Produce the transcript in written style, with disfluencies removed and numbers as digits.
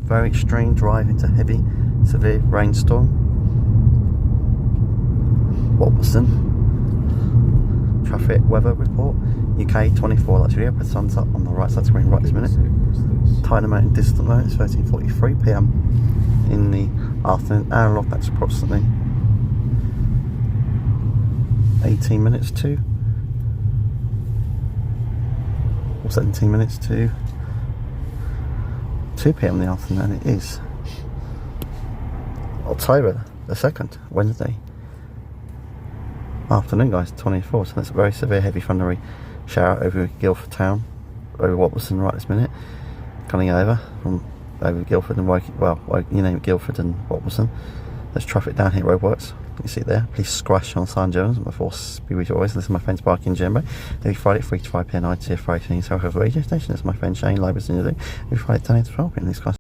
very extreme drive into heavy, severe rainstorm. Watson. Traffic weather report. UK 24, that's really up. The sun's up on the right side of the screen right this minute. Time amount in distant moment is 13:43 PM in the afternoon. Hour log, that's approximately 18 minutes to, or 17 minutes to 2 PM in the afternoon. It is October the 2nd, Wednesday afternoon, guys, 24. So that's a very severe heavy thundery shower over Guildford town, over Watson right this minute, coming over from over Guildford and Woking, well, you name it, Guildford and Watson. There's traffic down here, roadworks. You can see it there. Please scratch on sign journals. My force be with you always. This is my friend's parking Jimbo. Every Friday 3 to 5 PM, ITF 18 South Coast Radio Station. This is my friend Shane Libers in the day. Every Friday 10 to 12 PM. These guys